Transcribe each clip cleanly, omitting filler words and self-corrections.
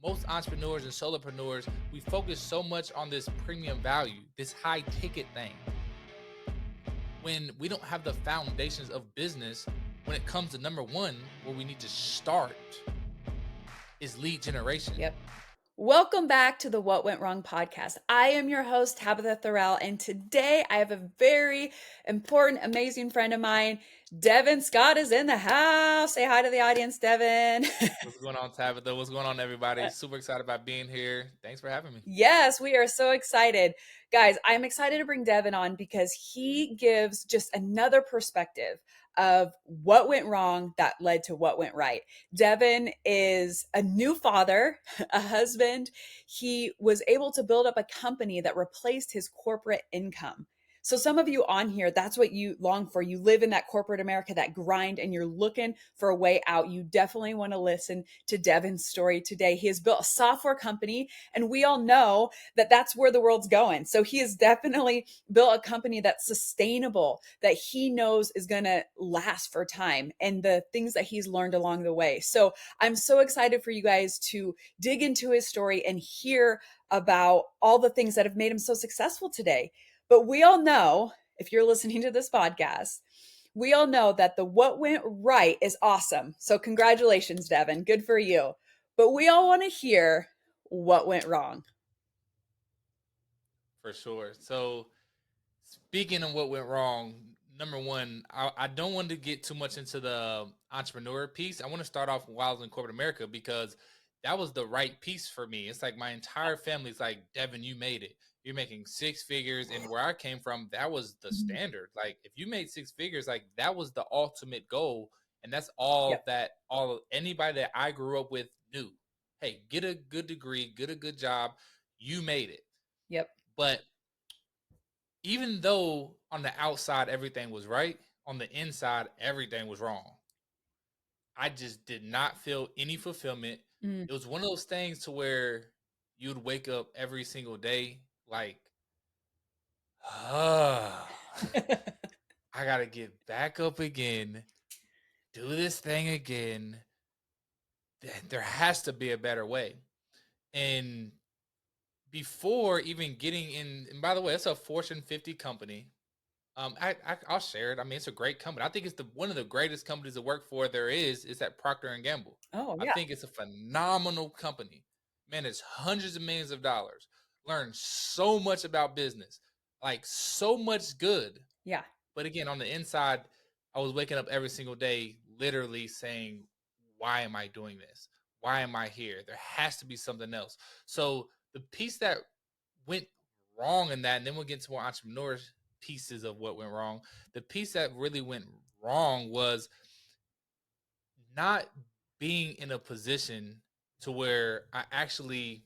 most entrepreneurs and solopreneurs, we focus so much on this premium value, this high ticket thing, when we don't have the foundations of business. When it comes to number one, where we need to start is lead generation. Yep. Welcome back to the What Went Wrong podcast. I am your host, Tabatha Thorell, and today I have a very important, amazing friend of mine. Devin Scott is in the house. Say hi to the audience, Devin. What's going on, Tabatha? What's going on, everybody? Super excited about being here. Thanks for having me. Yes, we are so excited. Guys, I'm excited to bring Devin on because he gives just another perspective of what went wrong that led to what went right. Devin is a new father, a husband. He was able to build up a company that replaced his corporate income. So some of you on here, that's what you long for. You live in that corporate America, that grind, and you're looking for a way out. You definitely want to listen to Devin's story today. He has built a software company, and we all know that that's where the world's going. So he has definitely built a company that's sustainable, that he knows is going to last for time, and the things that he's learned along the way. So I'm so excited for you guys to dig into his story and hear about all the things that have made him so successful today. But we all know, if you're listening to this podcast, we all know that the what went right is awesome. So congratulations, Devin. Good for you. But we all want to hear what went wrong. For sure. So, speaking of what went wrong, number one, I don't want to get too much into the entrepreneur piece. I want to start off while I was in corporate America because that was the right piece for me. It's like my entire family's like, Devin, you made it. You're making six figures. And where I came from, that was the standard. Like, if you made six figures, like that was the ultimate goal. And that's all that anybody that I grew up with knew. Hey, get a good degree, get a good job. You made it. Yep. But even though on the outside everything was right, on the inside everything was wrong. I just did not feel any fulfillment. It was one of those things to where you'd wake up every single day like, I gotta get back up again, do this thing again. There has to be a better way. And before even getting in, and by the way, it's a Fortune 50 company. I'll share it. I mean, it's a great company. I think it's one of the greatest companies to work for there is at Procter Gamble. Oh, I yeah. think it's a phenomenal company. Man, it's hundreds of millions of dollars. Learn so much about business, like so much good. Yeah. But again, on the inside, I was waking up every single day, literally saying, "Why am I doing this? Why am I here? There has to be something else." So the piece that went wrong in that, and then we'll get to more entrepreneurs pieces of what went wrong. The piece that really went wrong was not being in a position to where I actually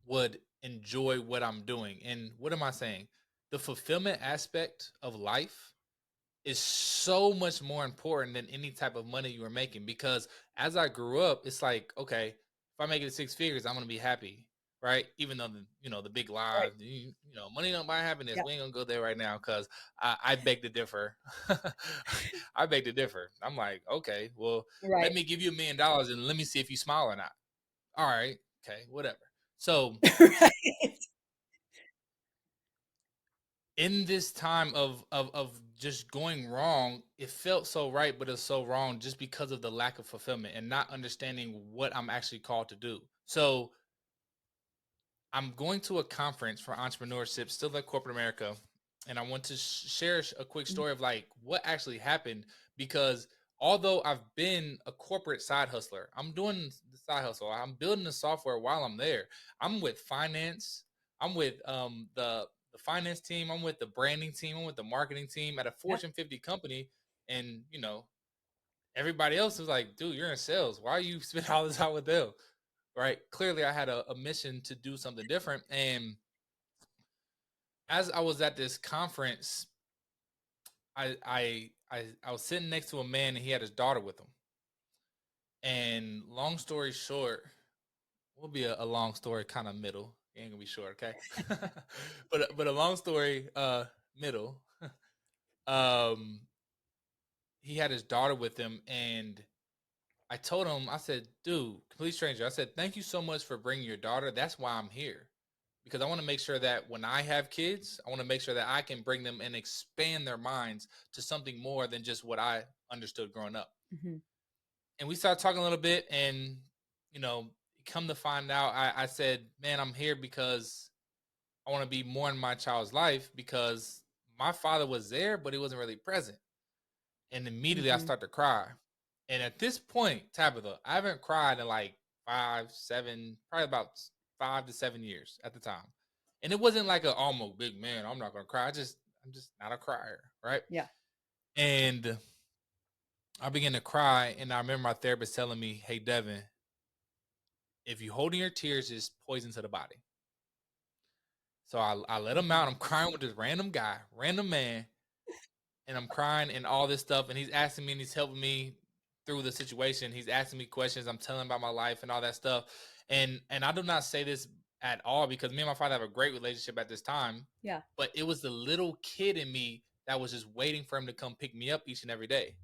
would enjoy what I'm doing. And what am I saying? The fulfillment aspect of life is so much more important than any type of money you were making, because as I grew up, it's like, okay, if I make it six figures, I'm going to be happy. Right. Even though, the big lie, Right. money don't buy happiness. Yeah. We ain't gonna go there right now. Cause I beg to differ. I beg to differ. I'm like, okay, well, Right. let me give you $1 million and let me see if you smile or not. All right. Okay. Whatever. So Right. in this time of just going wrong, it felt so right, but it's so wrong just because of the lack of fulfillment and not understanding what I'm actually called to do. So I'm going to a conference for entrepreneurship, still at corporate America, and I want to share a quick story of like what actually happened, because although I've been a corporate side hustler, I'm doing the side hustle. I'm building the software while I'm there. I'm with finance. I'm with the finance team. I'm with the branding team. I'm with the marketing team at a Yeah. Fortune 50 company, and everybody else is like, dude, you're in sales. Why are you spending all this time with them? Right? Clearly, I had a mission to do something different. And as I was at this conference, I was sitting next to a man, and he had his daughter with him. And long story short, will be a long story, kind of middle. It ain't gonna be short, okay? but a long story, middle. um, he had his daughter with him, and I told him, I said, dude, complete stranger. I said, thank you so much for bringing your daughter. That's why I'm here. Because I want to make sure that when I have kids, I want to make sure that I can bring them and expand their minds to something more than just what I understood growing up. Mhm. And we started talking a little bit, and you know, come to find out, I said, man, I'm here because I want to be more in my child's life, because my father was there, but he wasn't really present. And immediately I Mhm. start to cry. And at this point, Tabitha, I haven't cried in like 5, 7, probably about 5 to 7 years at the time. And it wasn't like a almost big man, I'm not gonna cry. I'm just not a crier, right? Yeah. And I began to cry, and I remember my therapist telling me, "Hey, Devin, if you holding your tears, it's poison to the body." So I let him out. Mhm. I'm crying with this random guy, random man, and I'm crying and all this stuff. And he's asking me and he's helping me through the situation. He's asking me questions. I'm telling him about my life and all that stuff. And I do not say this at all because me and my father have a great relationship at this time. Yeah. But it was the little kid in me that was just waiting for him to come pick me up each and every day.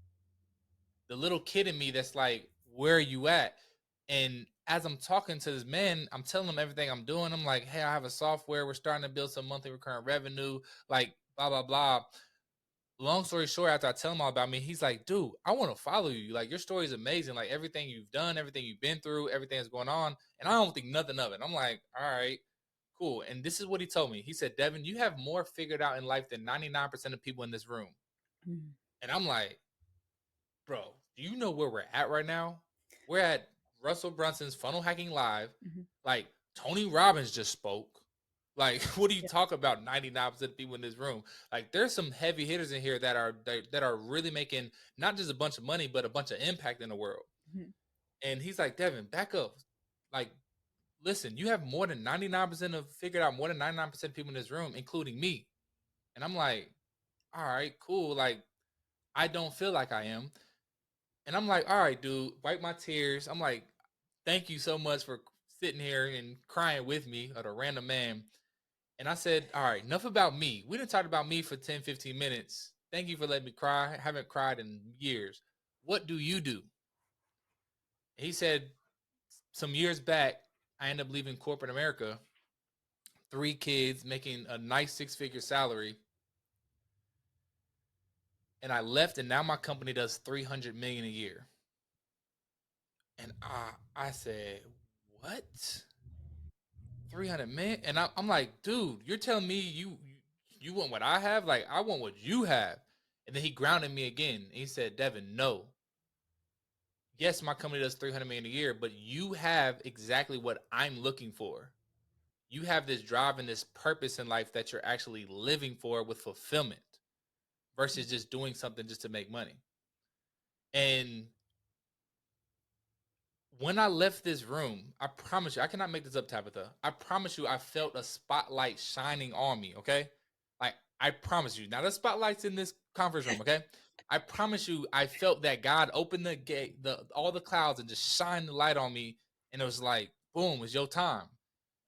The little kid in me that's like, where are you at? And as I'm talking to this man, I'm telling him everything I'm doing. I'm like, hey, I have a software. We're starting to build some monthly recurrent revenue, like blah, blah, blah. Long story short, after I tell him all about me, he's like, dude, I want to follow you. Like, your story is amazing. Like, everything you've done, everything you've been through, everything that's going on. And I don't think nothing of it. I'm like, all right, cool. And this is what he told me. He said, Devin, you have more figured out in life than 99% of people in this room. Mhm. And I'm like, bro, do you know where we're at right now? We're at Russell Brunson's Funnel Hacking Live. Mhm. Like, Tony Robbins just spoke. Like, what do you Yeah. talk about? 99% of people in this room. Like, there's some heavy hitters in here that are really making not just a bunch of money, but a bunch of impact in the world. Mhm. And he's like, Devin, back up. Like, listen, you have more than 99% of figured out more than 99% of people in this room, including me. And I'm like, all right, cool. Like, I don't feel like I am. And I'm like, all right, dude, wipe my tears. I'm like, thank you so much for sitting here and crying with me at a random man. And I said, all right, enough about me. We didn't talk about me for 10, 15 minutes. Thank you for letting me cry. I haven't cried in years. What do you do? He said, some years back, I ended up leaving corporate America, 3 kids, making a nice 6-figure salary. And I left, and now my company does 300 million a year. And I said, what? 300 million? And I'm like, dude, you're telling me you want what I have? Like, I want what you have. And then he grounded me again. He said, Devin, no. Yes, my company does 300 million a year, but you have exactly what I'm looking for. You have this drive and this purpose in life that you're actually living for with fulfillment versus just doing something just to make money. And when I left this room, I promise you, I cannot make this up, Tabitha. I promise you, I felt a spotlight shining on me, okay? Like, I promise you. Now, the spotlight's in this conference room, okay? I promise you, I felt that God opened the gate, all the clouds, and just shined the light on me. And it was like, boom, it's your time.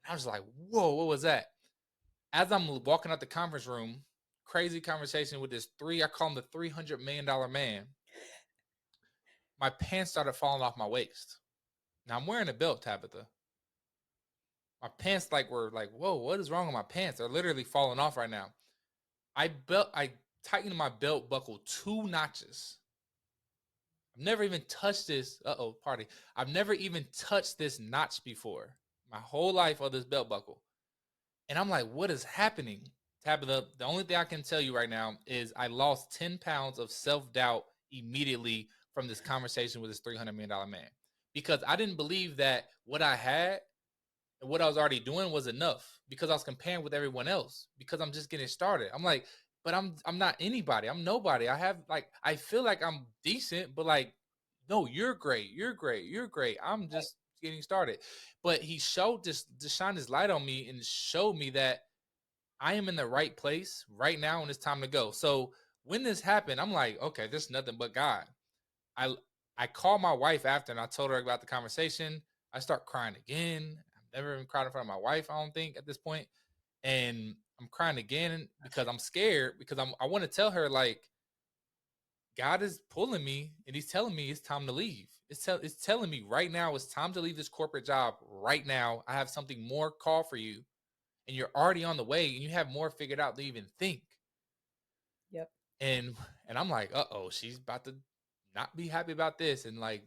And I was like, whoa, what was that? As I'm walking out the conference room, crazy conversation with this I call him the $300 million man. My pants started falling off my waist. Now, I'm wearing a belt, Tabitha. My pants were like, whoa, what is wrong with my pants? They're literally falling off right now. I tightened my belt buckle 2 notches. I've never even touched this. Party. I've never even touched this notch before. My whole life on this belt buckle. And I'm like, what is happening? Tabitha, the only thing I can tell you right now is I lost 10 pounds of self-doubt immediately from this conversation with this $300 million man. Because I didn't believe that what I had and what I was already doing was enough, because I was comparing with everyone else, because I'm just getting started. I'm like, but I'm not anybody. I'm nobody. I feel like I'm decent, but like, no, you're great. You're great. You're great. I'm Right. just getting started. But he showed to shine his light on me and showed me that I am in the right place right now and it's time to go. So when this happened, I'm like, okay, this is nothing but God. I I called my wife after and I told her about the conversation. I start crying again. I've never even cried in front of my wife, I don't think, at this point. And I'm crying again because I'm scared, because I want to tell her, like, God is pulling me and he's telling me it's time to leave. It's telling me right now it's time to leave this corporate job right now. I have something more call for you and you're already on the way and you have more figured out than you even think. Yep. And I'm like, uh-oh, she's about to not be happy about this. And like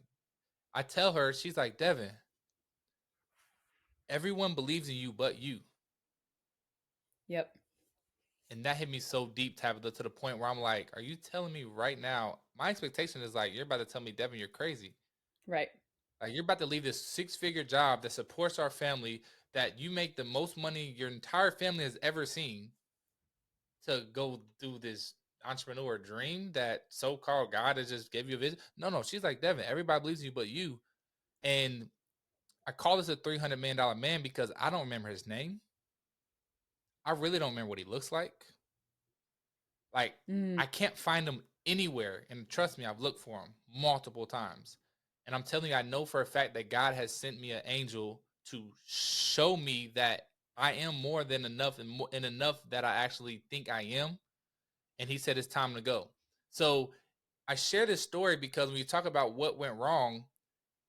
I tell her, she's like, Devin, everyone believes in you but you. Yep. And that hit me so deep, Tabitha, to the point where I'm like, are you telling me right now? My expectation is like, you're about to tell me, Devin, you're crazy. Right. Like, you're about to leave this 6-figure job that supports our family, that you make the most money your entire family has ever seen, to go do this entrepreneur dream that so-called God has just gave you a vision. No, she's like, Devin, everybody believes in you but you. And I call this a $300 million man because I don't remember his name. I really don't remember what he looks like. Like, Mm. I can't find him anywhere. And trust me, I've looked for him multiple times. And I'm telling you, I know for a fact that God has sent me an angel to show me that I am more than enough, and enough that I actually think I am. And he said it's time to go. So I share this story because when you talk about what went wrong,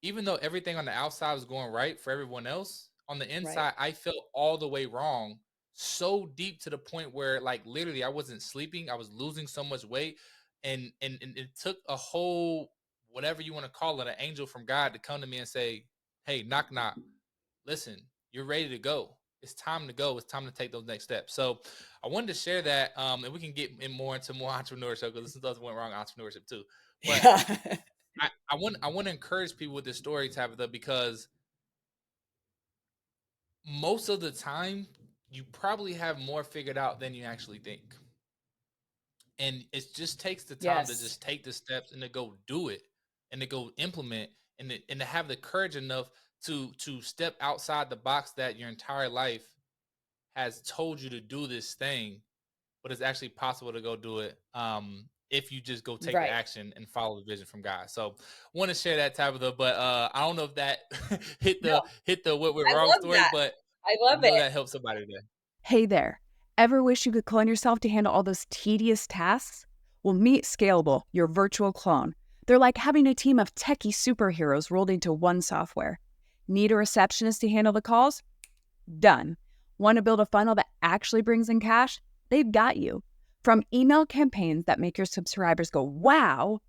even though everything on the outside was going right for everyone else, on the Right. inside, I felt all the way wrong, so deep to the point where, like, literally, I wasn't sleeping. I was losing so much weight, and it took a whole, whatever you want to call it, an angel from God to come to me and say, "Hey, knock knock, listen, you're ready to go. It's time to go. It's time to take those next steps." So I wanted to share that, and we can get in more into more entrepreneurship because this does went wrong entrepreneurship too. But Yeah. I want to encourage people with this story, Tabitha, because most of the time you probably have more figured out than you actually think. And it just takes the time to Yes. just take the steps and to go do it and to go implement, and to have the courage enough to step outside the box that your entire life has told you to do this thing, but it's actually possible to go do it, if you just go take the Right. action and follow the vision from God. So want to share that, Tabitha, but I don't know if that No, hit the what went I wrong love story, that. but I I love know it. that helps somebody today. Hey there. Ever wish you could clone yourself to handle all those tedious tasks? Well, meet Scalable, your virtual clone. They're like having a team of techie superheroes rolled into one software. Need a receptionist to handle the calls? Done. Want to build a funnel that actually brings in cash? They've got you. From email campaigns that make your subscribers go, wow,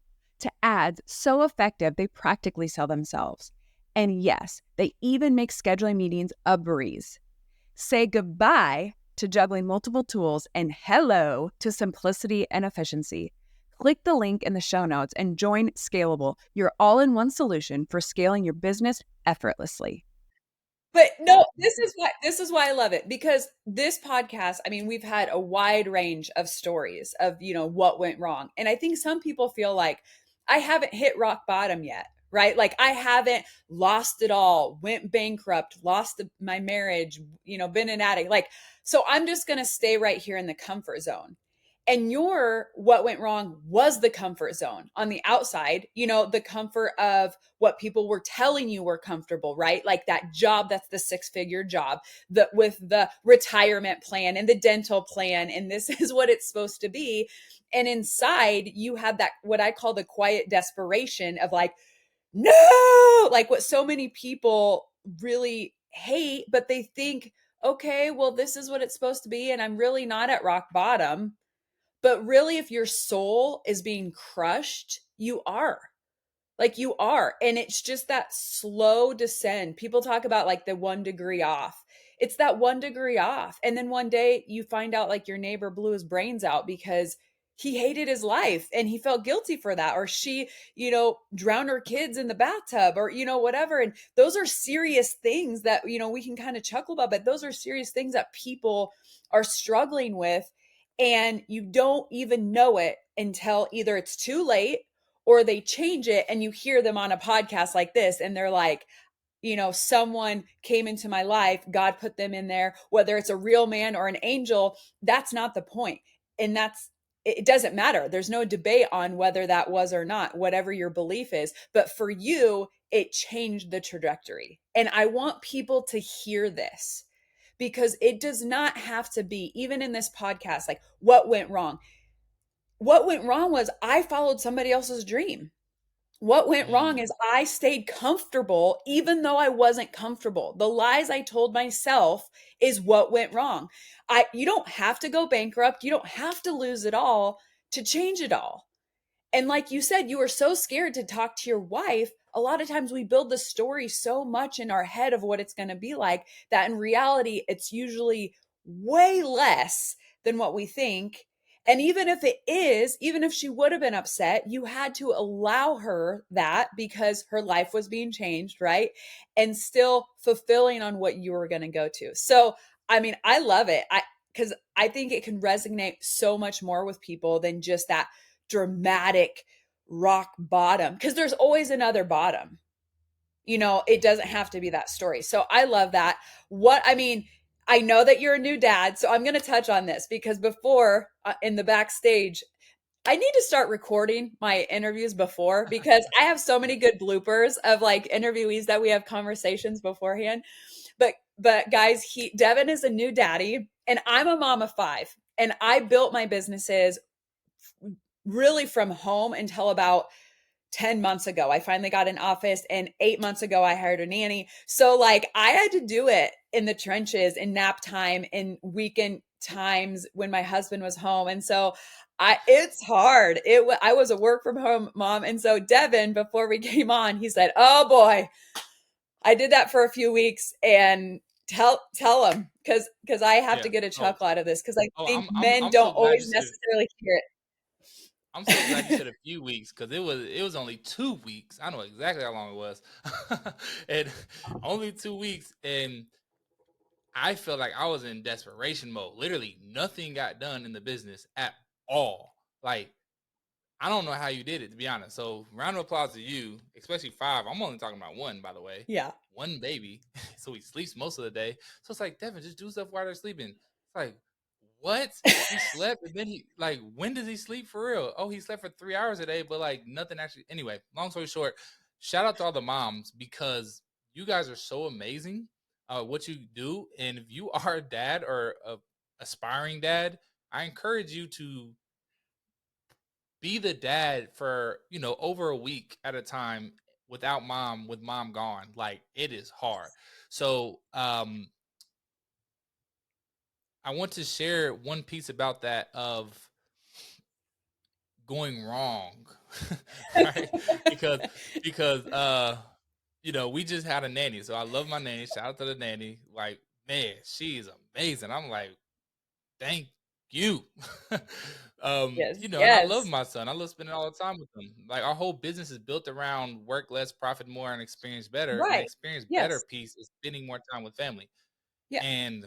to ads so effective they practically sell themselves. And yes, they even make scheduling meetings a breeze. Say goodbye to juggling multiple tools and hello to simplicity and efficiency. Click the link in the show notes and join Scalable, your all-in-one solution for scaling your business effortlessly. But no, this is why I love it, because this podcast, I mean, we've had a wide range of stories of, what went wrong. And I think some people feel like I haven't hit rock bottom yet, right? Like I haven't lost it all, went bankrupt, lost my marriage, been an addict. Like, so I'm just going to stay right here in the comfort zone. And your what went wrong was the comfort zone on the outside, the comfort of what people were telling you were comfortable, right? Like that job that's the 6-figure job, that with the retirement plan and the dental plan, and this is what it's supposed to be. And inside you have that, what I call the quiet desperation of like, no, like what so many people really hate, but they think, okay, well, this is what it's supposed to be, and I'm really not at rock bottom. But really, if your soul is being crushed, you are. Like you are. And it's just that slow descend. People talk about like the 1 degree off. It's that 1 degree off. And then one day you find out like your neighbor blew his brains out because he hated his life and he felt guilty for that. Or she, drowned her kids in the bathtub or, whatever. And those are serious things that, we can kind of chuckle about, but those are serious things that people are struggling with. And you don't even know it until either it's too late or they change it and you hear them on a podcast like this and they're like, someone came into my life, God put them in there, whether it's a real man or an angel, that's not the point. And it doesn't matter. There's no debate on whether that was or not, whatever your belief is. But for you, it changed the trajectory. And I want people to hear this because it does not have to be, even in this podcast, like what went wrong. what went wrong was I followed somebody else's dream. What went wrong is I stayed comfortable even though I wasn't comfortable. The lies I told myself is what went wrong. You don't have to go bankrupt. You don't have to lose it all to change it all. And like you said, you were so scared to talk to your wife. A lot of times we build the story so much in our head of what it's going to be like that in reality, it's usually way less than what we think. And even if it is, even if she would have been upset, you had to allow her that because her life was being changed, right? And still fulfilling on what you were going to go to. So, I mean, I love it. Because I think it can resonate so much more with people than just that dramatic rock bottom, because there's always another bottom. It doesn't have to be that story. So I love that. I know that you're a new dad, so I'm going to touch on this because before in the backstage, I need to start recording my interviews before because I have so many good bloopers of like interviewees that we have conversations beforehand. But guys, Devin is a new daddy and I'm a mom of 5, and I built my businesses really from home until about 10 months ago. I finally got an office, and 8 months ago I hired a nanny. So like I had to do it in the trenches, in nap time, in weekend times when my husband was home. And so it's hard. I was a work from home mom. And so Devin, before we came on, he said, "Oh boy, I did that for a few weeks, and tell him because I have to Yeah. get a chuckle out of this because I Oh, think I'm men I'm don't so glad you always said it. necessarily hear it." I'm so glad you said a few weeks because it was only 2 weeks. I know exactly how long it was, and only 2 weeks, and I felt like I was in desperation mode. Literally, nothing got done in the business at all. Like I don't know how you did it, to be honest. So round of applause to you, especially 5. I'm only talking about 1, by the way. Yeah. 1 baby, so he sleeps most of the day. So it's like, Devin, just do stuff while they're sleeping. It's like, what? He slept, and then he like, when does he sleep for real? Oh, he slept for 3 hours a day, but like nothing actually. Anyway, long story short, shout out to all the moms because you guys are so amazing. What you do, and if you are a dad or a aspiring dad, I encourage you to be the dad for over a week at a time without mom, with mom gone. Like it is hard. So I want to share one piece about that of going wrong. Right, because we just had a nanny, so I love my nanny. Shout out to the nanny. Like, man, she's amazing. I'm like, thank you. Yes. And I love Yes. my son. I love spending all the time with him. Like our whole business is built around work less, profit more, and experience better. And the Right. experience better Yes. piece is spending more time with family. Yeah. And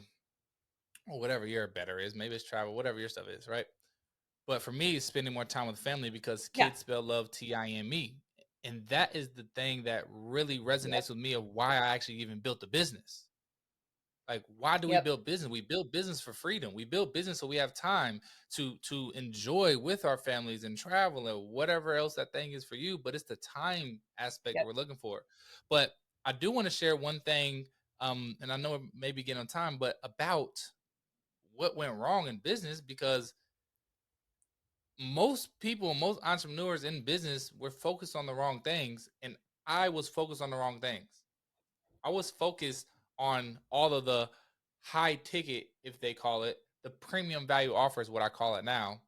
whatever your better is, maybe it's travel, whatever your stuff is, right? But for me, it's spending more time with family because Yeah. kids spell love Time. And that is the thing that really Yep. resonates with me of why I actually even built the business. Like, why do we Yep. build business? We build business for freedom. We build business so we have time to enjoy with our families and travel and whatever else that thing is for you. But it's the time aspect that Yep. we're looking for. But I do want to share one thing, and I know it may be getting on time, but about what went wrong in business because most people, most entrepreneurs in business were focused on the wrong things, and I was focused on the wrong things. I was focused on all of the high ticket, if they call it, the premium value offers, what I call it now.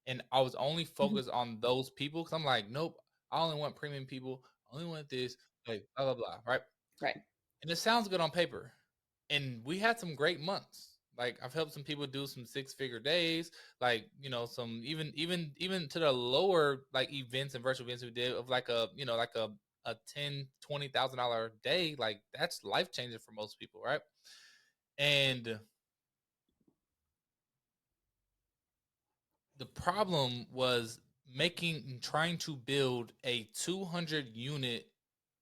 And I was only Mhm. focused on those people because I'm like, nope, I only want premium people. I only want this, like blah, blah, blah. Right. Right. And it sounds good on paper. And we had some great months. Like I've helped some people do some 6-figure days, like some even to the lower like events and virtual events we did of like a 10-20,000 dollar day. Like that's life changing for most people, right? And the problem was trying to build a 200 unit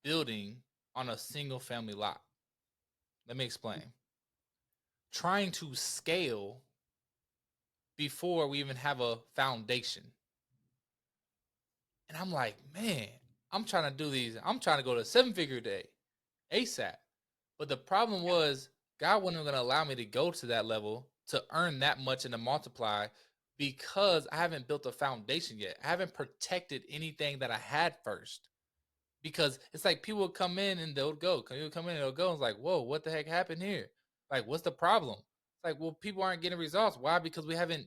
building on a single family lot. Let me explain. Trying to scale before we even have a foundation. And I'm like, man, I'm trying to do these. I'm trying to go to 7-figure day ASAP. But the problem was God wasn't going to allow me to go to that level to earn that much and to multiply because I haven't built a foundation yet. I haven't protected anything that I had first. Because it's like people would come in and they'll go. People come in and they'll go. And it's like, whoa, what the heck happened here? Like, what's the problem? It's like, well, people aren't getting results. Why? Because we haven't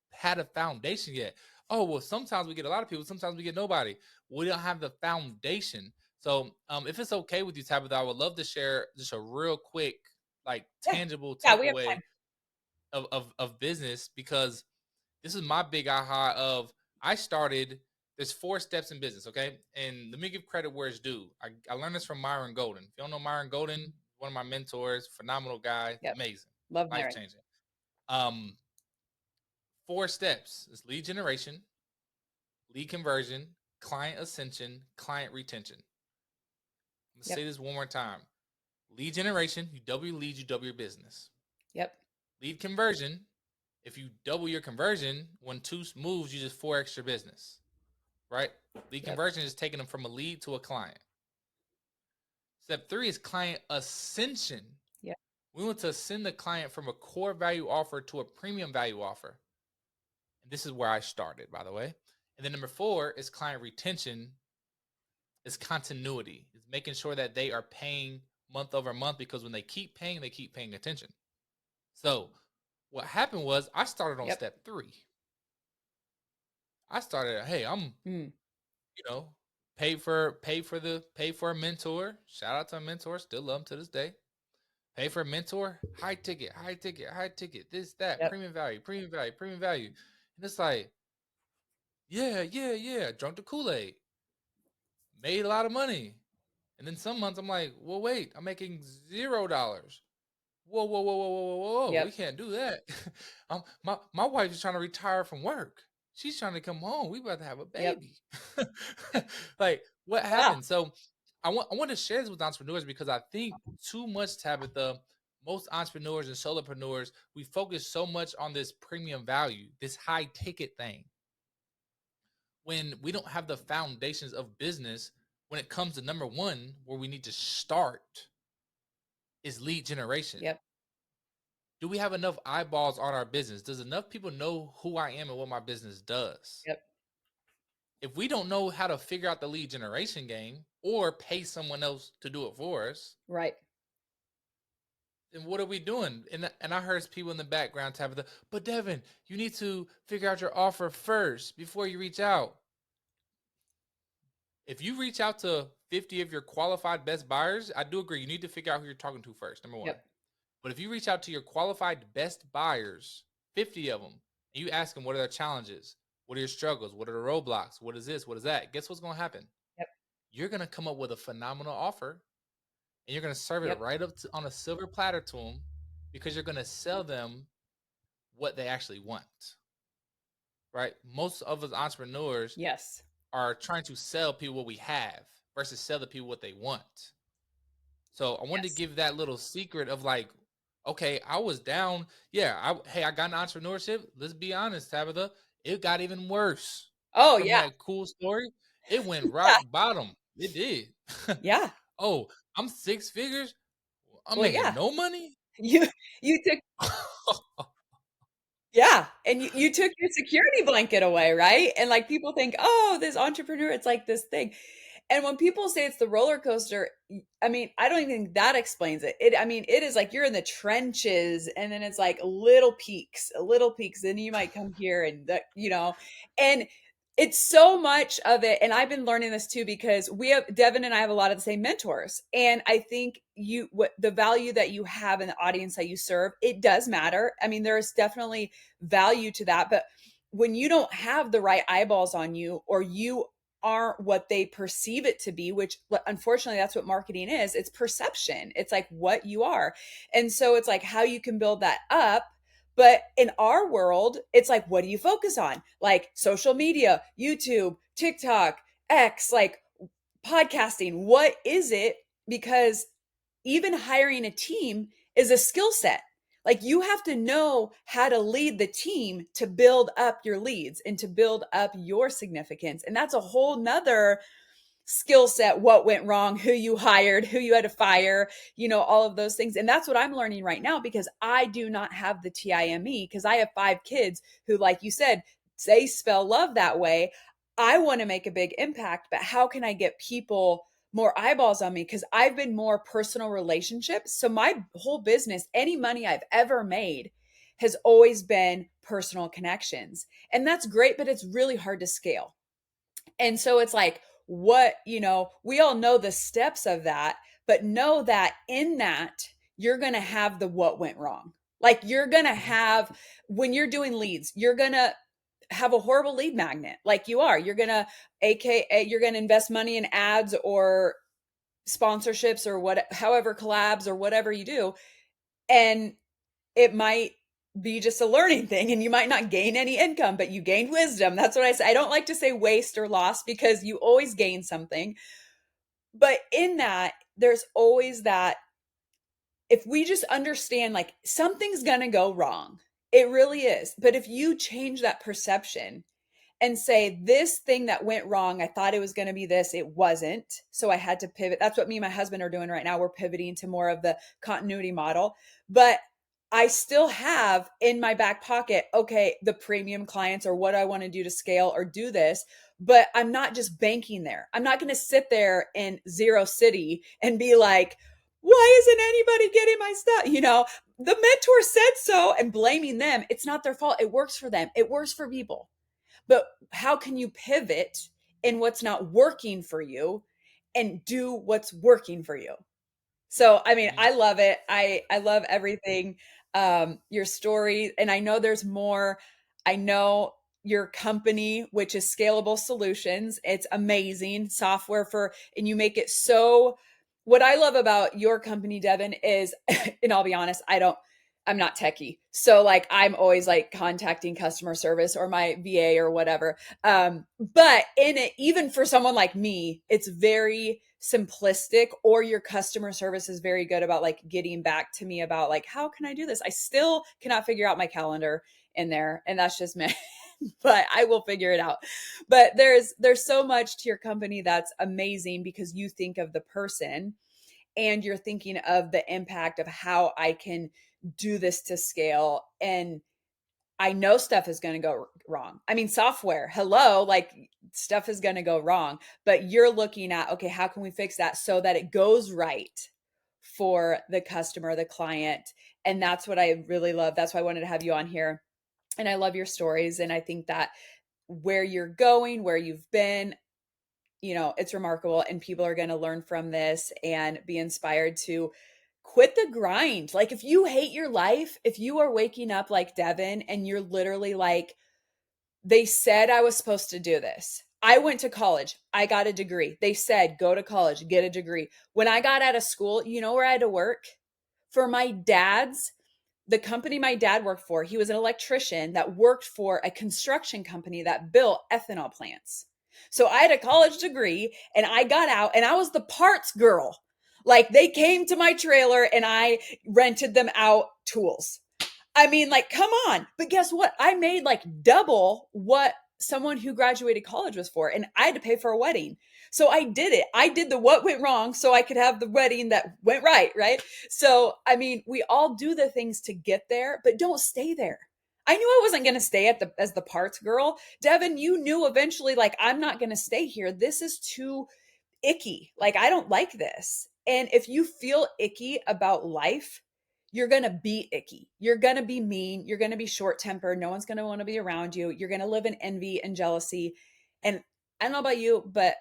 had a foundation yet. Oh, well, sometimes we get a lot of people. Sometimes we get nobody. We don't have the foundation. So if it's okay with you, Tabatha, I would love to share just a real quick, like Yeah. tangible Yeah, we have takeaway time. of business, because this is my big aha of I started. There's 4 steps in business, okay? And let me give credit where it's due. I learned this from Myron Golden. If you don't know Myron Golden, one of my mentors, phenomenal guy, Yep. amazing, Love life Myron. changing. 4 steps is lead generation, lead conversion, client ascension, client retention. I'm gonna say this one more time. Lead generation, you double your leads, you double your business. Yep. Lead conversion, if you double your conversion, when 2 moves, you just 4 extra business, right? Lead conversion is taking them from a lead to a client. Step 3 is client ascension. Yep. We want to ascend the client from a core value offer to a premium value offer. And this is where I started, by the way. And then number 4 is client retention. It's continuity. It's making sure that they are paying month over month, because when they keep paying attention. So what happened was I started on step 3. I started, hey, I'm, pay for a mentor. Shout out to a mentor. Still love him to this day. Pay for a mentor, high ticket, this, that, premium value. And it's like, yeah. Drunk the Kool-Aid. Made a lot of money. And then some months I'm like, well, wait, I'm making $0. Whoa. Yep. We can't do that. My wife is trying to retire from work. She's trying to come home. We about to have a baby. Like, what happened? So I want to share this with entrepreneurs, because I think too much, Tabatha, most entrepreneurs and solopreneurs, we focus so much on this premium value, this high ticket thing, when we don't have the foundations of business. When it comes to number 1, where we need to start, is lead generation. Yep. Do we have enough eyeballs on our business? Does enough people know who I am and what my business does? Yep. If we don't know how to figure out the lead generation game, or pay someone else to do it for us, right, then what are we doing? And I heard people in the background type of the, but Devin, you need to figure out your offer first before you reach out. If you reach out to 50 of your qualified best buyers, I do agree. You need to figure out who you're talking to first, number 1. Yep. But if you reach out to your qualified best buyers, 50 of them, and you ask them, what are their challenges? What are your struggles? What are the roadblocks? What is this? What is that? Guess what's going to happen? Yep. You're going to come up with a phenomenal offer, and you're going to serve it right up on a silver platter to them, because you're going to sell them what they actually want, right? Most of us entrepreneurs are trying to sell people what we have versus sell the people what they want. So I wanted to give that little secret of like, okay, I was down. Yeah. I got an entrepreneurship. Let's be honest, Tabatha. It got even worse. Oh, From that cool story. It went rock bottom. It did. Yeah. Oh, I'm 6 figures. I'm making no money. You took and you took your security blanket away, right? And like people think, oh, this entrepreneur, it's like this thing. And when people say it's the roller coaster, I mean, I don't even think that explains it. I mean, it is like you're in the trenches, and then it's like little peaks. Then you might come here and and it's so much of it. And I've been learning this too, because Devin and I have a lot of the same mentors. And I think the value that you have in the audience that you serve, it does matter. I mean, there's definitely value to that. But when you don't have the right eyeballs on you, or you aren't what they perceive it to be, which unfortunately that's what marketing is. It's perception. It's like what you are. And so it's like how you can build that up. But in our world, it's like, what do you focus on? Like social media, YouTube, TikTok, X, like podcasting. What is it? Because even hiring a team is a skill set. Like you have to know how to lead the team to build up your leads and to build up your significance. And that's a whole nother skill set, what went wrong, who you hired, who you had to fire, all of those things. And that's what I'm learning right now, because I do not have the TIME, because I have 5 kids who, like you said, they spell love that way. I want to make a big impact, but how can I get people more eyeballs on me? Because I've been more personal relationships. So my whole business, any money I've ever made, has always been personal connections. And that's great, but it's really hard to scale. And so it's like, we all know the steps of that, but know that in that, you're going to have the what went wrong. Like, you're going to have, when you're doing leads, you're going to have a horrible lead magnet. Like you're going to, you're going to invest money in ads or sponsorships or however collabs or whatever you do. And it might be just a learning thing, and you might not gain any income, but you gained wisdom. That's what I say. I don't like to say waste or loss, because you always gain something. But in that, there's always that, if we just understand, like, something's going to go wrong, it really is. But if you change that perception and say, this thing that went wrong, I thought it was going to be this, it wasn't. So I had to pivot. That's what me and my husband are doing right now. We're pivoting to more of the continuity model. But I still have in my back pocket, okay, the premium clients, or what I want to do to scale or do this. But I'm not just banking there. I'm not going to sit there in Zero City and be like, why isn't anybody getting my stuff? The mentor said so, and blaming them. It's not their fault. It works for them. It works for people. But how can you pivot in what's not working for you and do what's working for you? So, I mean, I love it. I love everything, your story. And I know there's more. I know your company, which is Scalable Solutions. It's amazing software and you make it so, what I love about your company, Devin, is, and I'll be honest, I'm not techie. So like, I'm always like contacting customer service or my VA or whatever. But in it, even for someone like me, it's very simplistic, or your customer service is very good about like getting back to me about like, how can I do this? I still cannot figure out my calendar in there, and that's just me. But I will figure it out. But there's so much to your company that's amazing, because you think of the person, and you're thinking of the impact of how I can do this to scale. And I know stuff is going to go wrong. I mean, software, hello, like, stuff is going to go wrong, but you're looking at, okay, how can we fix that so that it goes right for the customer, the client? And that's what I really love. That's why I wanted to have you on here. And I love your stories. And I think that where you're going, where you've been, it's remarkable, and people are going to learn from this and be inspired to quit the grind. Like, if you hate your life, if you are waking up like Devin and you're literally like, they said I was supposed to do this. I went to college. I got a degree. They said, go to college, get a degree. When I got out of school, you know where I had to work? For the company my dad worked for. He was an electrician that worked for a construction company that built ethanol plants. So I had a college degree, and I got out, and I was the parts girl. Like, they came to my trailer and I rented them out tools. I mean, like, come on. But guess what? I made like double what someone who graduated college was for, and I had to pay for a wedding. So I did it. I did the what went wrong so I could have the wedding that went right, right? So, I mean, we all do the things to get there, but don't stay there. I knew I wasn't going to stay as the parts girl. Devin, you knew eventually, like, I'm not going to stay here. This is too icky. Like, I don't like this. And if you feel icky about life, you're going to be icky. You're going to be mean. You're going to be short tempered. No one's going to want to be around you. You're going to live in envy and jealousy. And I don't know about you, but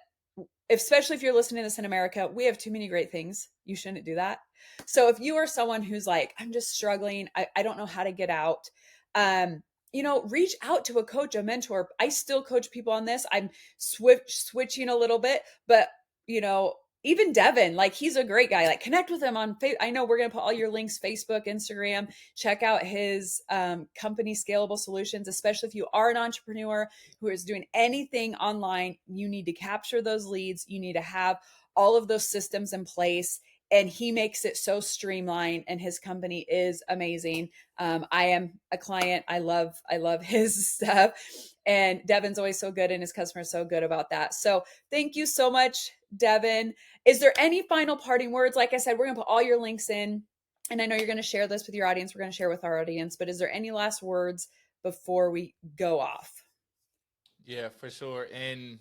especially if you're listening to this in America, we have too many great things. You shouldn't do that. So if you are someone who's like, I'm just struggling, I don't know how to get out, reach out to a coach, a mentor. I still coach people on this. I'm switching a little bit, but even Devin, like, he's a great guy. Like, connect with him on Facebook. I know we're going to put all your links, Facebook, Instagram. Check out his company, Scalable Solutions, especially if you are an entrepreneur who is doing anything online. You need to capture those leads. You need to have all of those systems in place. and he makes it so streamlined, and his company is amazing. I am a client. I love his stuff, and Devin's always so good, and his customers so good about that. So thank you so much, Devin. Is there any final parting words? Like I said, we're gonna put all your links in, and I know you're gonna share this with your audience. We're gonna share with our audience, but is there any last words before we go off? Yeah, for sure. And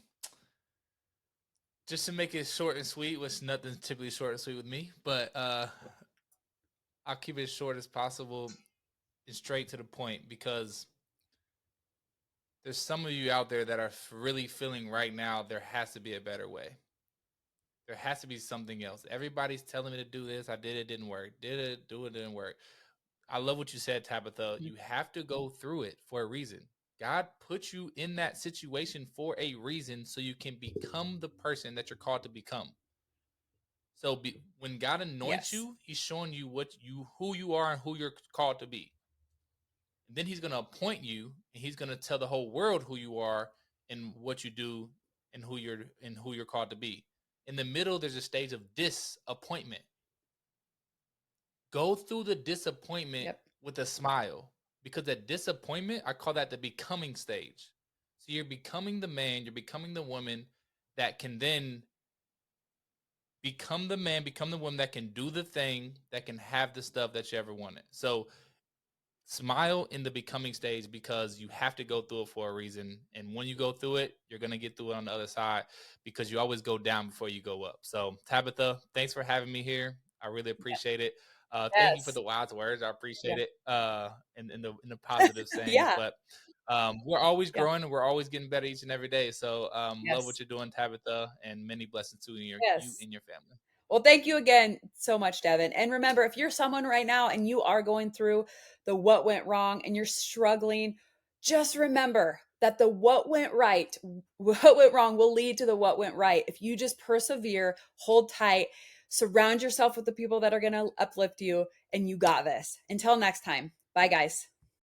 just to make it short and sweet, which nothing's typically short and sweet with me, but I'll keep it as short as possible and straight to the point, because there's some of you out there that are really feeling right now there has to be a better way. There has to be something else. Everybody's telling me to do this. I did it, didn't work. Did it, do it, didn't work. I love what you said, Tabatha. You have to go through it for a reason. God put you in that situation for a reason, so you can become the person that you're called to become. So when God anoints Yes. you, he's showing you who you are and who you're called to be. And then he's going to appoint you, and he's going to tell the whole world who you are and what you do and who you're called to be. In the middle, there's a stage of disappointment. Go through the disappointment with a smile, because that disappointment, I call that the becoming stage. So you're becoming the man, you're becoming the woman that can then become the man, become the woman that can do the thing, that can have the stuff that you ever wanted. So smile in the becoming stage, because you have to go through it for a reason. And when you go through it, you're going to get through it on the other side, because you always go down before you go up. So Tabatha, thanks for having me here. I really appreciate it. Thank you for Yes. the wise words. I appreciate Yeah. it. In the positive sayings, Yeah. but we're always Yeah. growing, and we're always getting better each and every day. So love what Yes. you're doing, Tabatha, and many blessings to you Yes. and your family. Well, thank you again so much, Devin. And remember, if you're someone right now and you are going through the what went wrong and you're struggling, just remember that the what went right, what went wrong will lead to the what went right. If you just persevere, hold tight, surround yourself with the people that are going to uplift you, and you got this. Until next time, bye, guys.